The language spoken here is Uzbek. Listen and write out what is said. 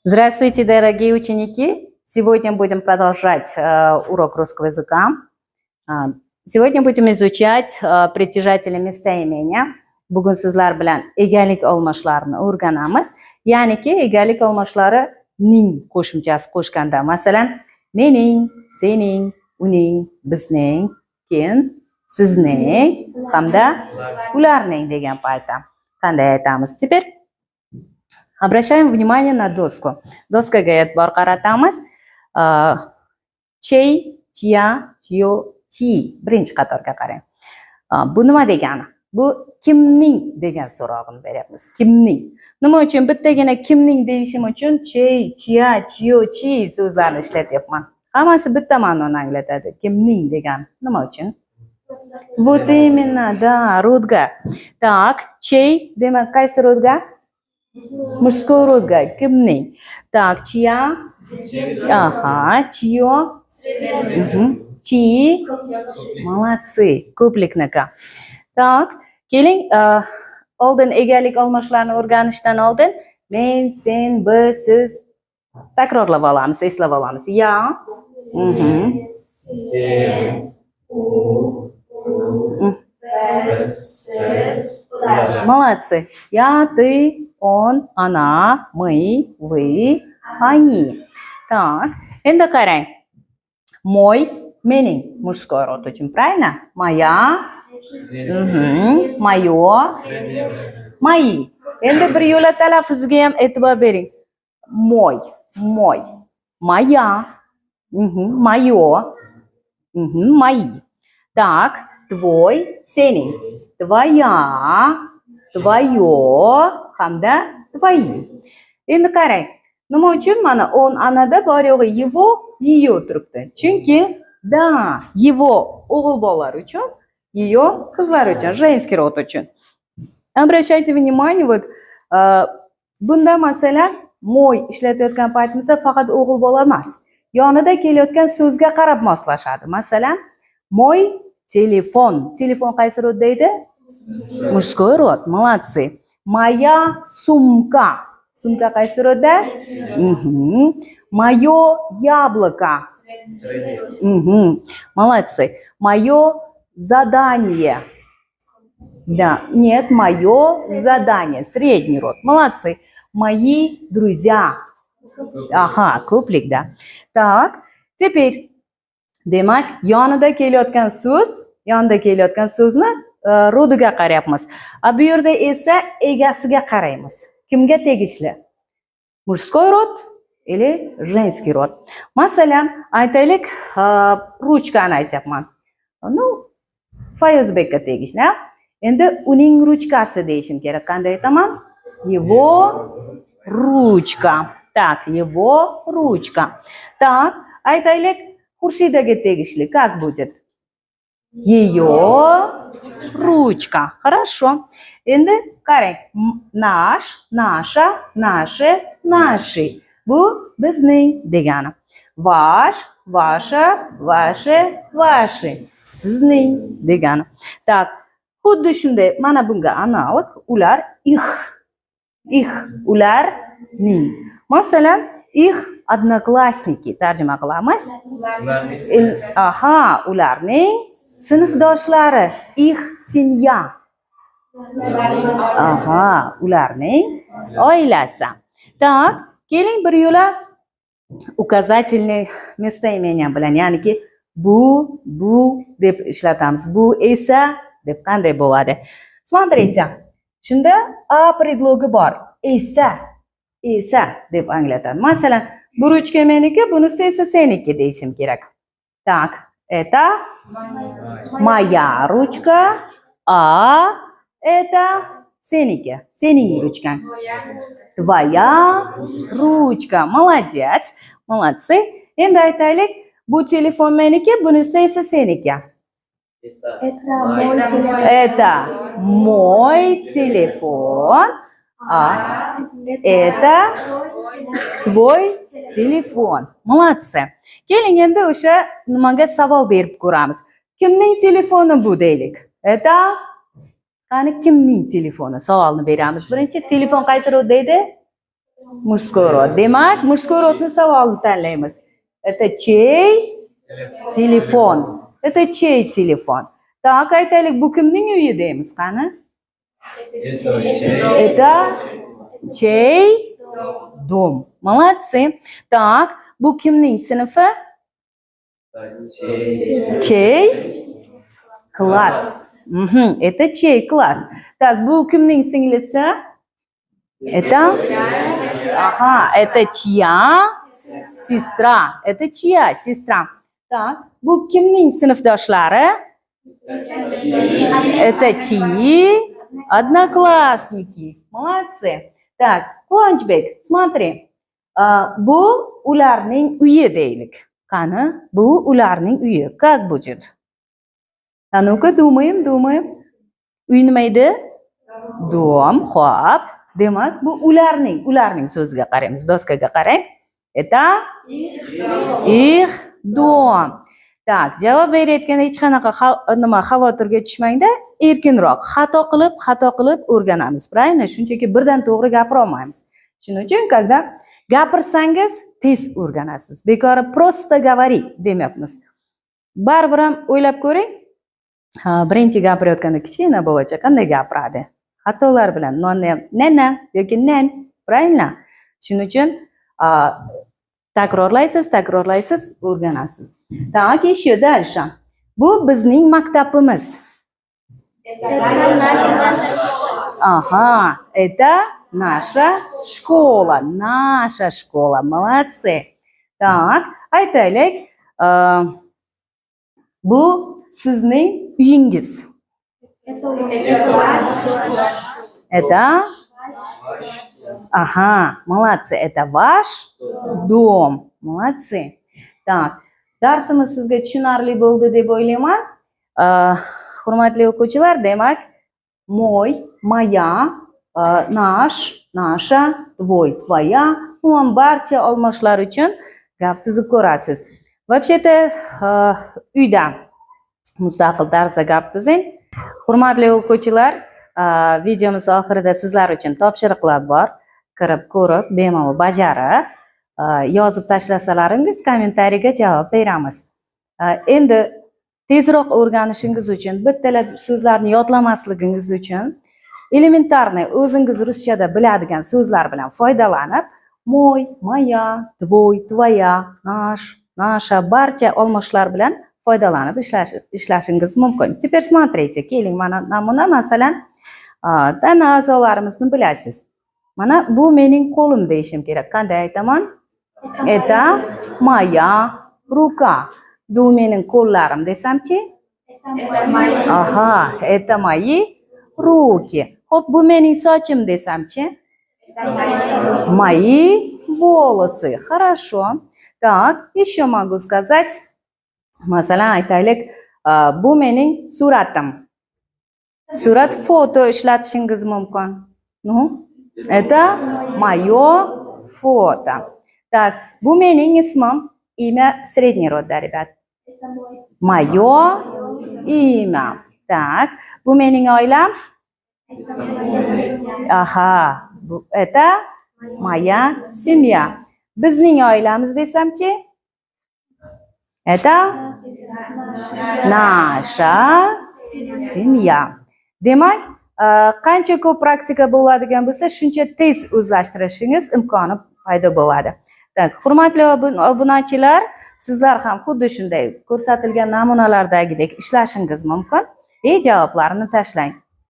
Здравствуйте, дорогие ученики! Сегодня будем продолжать урок русского языка. Сегодня будем изучать притяжатели местоимения. Bugun sizlar bilan egalik olmoshlarini o'rganamiz. Ya'niki egalik olmoshlari ning qo'shimchasi qo'shganda, masalan, mening, sening, uning, bizning, keyin sizning hamda ularning degan paytda qanday aytamiz? Теперь обращаем внимание на доску. Doskaga e'tibor qaratamiz. Chey, chia, chio, chi. Birinchi qatorga qarang. Bu nima degani? Bu kimning degan so'rog'ini beryapmiz. Kimning. Nima uchun bittagina kimning deyishim uchun chey, chia, chio, chi so'zlarni ishlatyapman. Hammasi bitta ma'noni anglatadi. Kimning degan. Nima uchun? Вот именно, да, rodga. Так, chey demak qaysi rodga? Мужской rodga. Kimning? Так, chia. Ага, chio. Chi. Молодцы. Ko'plikniki. Так, keling, oldin egalik olmoshlarini o'rganishdan oldin men, sen, biz, siz takrorlab olamiz, eslab olamiz. Ya. Sen, u, biz, siz, ular. Молодцы. Я, ты, он, она, мы, вы, они. Так, endi qarang. Мой, mening, мужской род uchun, правильно? Моя, moyo, мои. Endi bir yo'la talaffuziga ham e'tibor bering. Мой, мой, моя, моё, мои. Так, твой, sening, твоя, твоё hamda твои. Endi qarang. Nima uchun mana on anada bor yo'g'i его, ее turibdi. Chunki да, его o'g'il bolalar uchun, ее qizlar uchun, женский род uchun. Обращайте внимание, вот bunda masalan moy ishlatayotgan paytimizda faqat o'g'il bola emas. Yonida kelayotgan so'zga qarab moslashadi. Masalan, мой телефон. Telefon qaysi rod deydi? Мужской род. Молодцы. Моя сумка. Sumka qaysi rodda? Моё яблоко. Молодцы. Моё задание. Да, нет, моё задание. Средний род. Молодцы. Мои друзья. Ага, ko'plik, да. Так, теперь, demak, yonida kelayotgan so'zni rodiga qarayapmiz. Bu yerda esa egasiga qaraymiz. Kimga tegishli? Мужской род или женский род? Masalan, aytaylik, ruchkani aytyapman. Ну, Fayozbekka tegishli. Endi uning ruchkasi deyishim kerak. Qanday aytaman? Его ручка. Так, его ручка. Так, aytaylik, Xurshidaga tegishli. Как будет? Ее ручка. Хорошо. Endi qarang. Nаш, naša, naše, naši. Bu bizning degani. Vash, vasha, vashe, vashi. Sizning degani. Tak, xuddi shunday, mana bunga analog ular их. Их, ularning. Masalan, их одноклассники tarjima qilamiz. Aha, ularning sinfdoshlari. Их семья. Aha, ularning oilasi. Так, keling bir yo'la указательный местоимение bilan, ya'niki bu deb ishlatamiz. Bu esa deb qanday bo'ladi? Смотрите. Shunda a predlogi bor. Esa deb anglatadi. Masalan, bu ruchka meniki, bunisi esa seniki deyishim kerak. Так, это моя ручка, а это seniki, sening ruchkang. Твоя ручка. Молодец. Молодцы. Endi aytaylik, bu telefon meniki, bunisi esa seniki. Это мой телефон, а это твой telefon. Молодцы. Keling endi o'sha nimaga savol berib ko'ramiz. Kimning telefoni bu deylik? Это qani kimning telefoni? Savolni beramiz. Birinchi telefon qaysi rod deydi? Mужской rod. Demak, mужской rodni savolni tanlaymiz. Это чей telefon? Это чей telefon? Так, aytaylik, bu kimning uyi deymiz, qani? Это чей dom? Молодцы. Так, bu kimning sinfi? Чей класс? Это чей класс? Так, bu kimning singlisi? Это? Ага, это чья сестра? Это чья сестра? Так, bu kimning sinfdoshlari? Это чьи одноклассники? Молодцы. Так, Quvonchbek, смотри. Bu ularning uyi deylik. Qani, bu ularning uyi. Как будет? А ну-ка, думаем. Uy nima edi? Dom, xo'p. Demak, bu ularning so'ziga qaraymiz, doskaga qarang. Это их dom. Так, javob berayotganda hech qanaqa xavotirga tushmangda, erkinroq, xato qilib o'rganamiz. Правильно? Shunchaki birdan to'g'ri gapira olmaymiz. Shuning uchun, когда gapirsangiz, tez o'rganasiz. Bekori просто говорить demayapmiz. Baribir ham o'ylab ko'ring. Birinchi gapirayotganda kichkina bolacha qanday gapiradi? Xatolar bilan nonni ham nana yoki nan, правильно? Shuning uchun takrorlaysiz, o'rganasiz. Так, еще дальше. Bu bizning maktabimiz. Ага, это наша школа. Молодцы. Так, aytaylik, bu sizning uyingiz. Это? Ага, молодцы. Это ваш dom. Молодцы. Так, darsimiz sizga tushunarli bo'ldi deb o'ylayman. Hurmatli o'quvchilar, demak, мой, моя, наш, наша, твой, твоя, umuman barcha olmoshlar uchun gap tuzib ko'rasiz. Вообще-то, uyda mustaqil tarzda gap tuzing. Hurmatli o'quvchilar, videomiz oxirida sizlar uchun topshiriqlar bor. Kirib ko'rib, bemalol bajarib, yozib tashlasalaringiz kommentariyaga javob beramiz. Endi tezroq o'rganishingiz uchun, bittalab so'zlarni yodlamasligingiz uchun elementarniy o'zingiz ruschada biladigan so'zlar bilan foydalanib, мой, моя, твой, твоя, наш, наша barcha olmoshlar bilan foydalanib ishlashingiz mumkin. Теперь смотрите, keling, mana namuna, masalan, tana a'zolarimizni bilasiz. Mana bu mening qo'lim deyishim kerak. Qanday aytaman? Это моя рука. Bu mening qo'llarim desamchi? Aha, это мои руки. Xo'p, bu mening sochim desamchi? Мои волосы. Хорошо. Так, еще могу сказать. Masalan, aytaylik, bu mening suratim. Surat foto ishlatishingiz mumkin. Это мое фото. Так, bu mening ismim, имя средний род, да, ребят. Мое имя. Так, bu mening oilam. Aha, это моя семья. Bizning oilamiz desamchi? Это наша семья. Demak, qancha ko'p praktika bo'ladigan bo'lsa, shuncha tez o'zlashtirishingiz imkoni paydo bo'ladi. Tak, hurmatli obunachilar, sizlar ham xuddi shunday ko'rsatilgan namunalardagidek ishlashingiz mumkin. Javoblarni tashlang.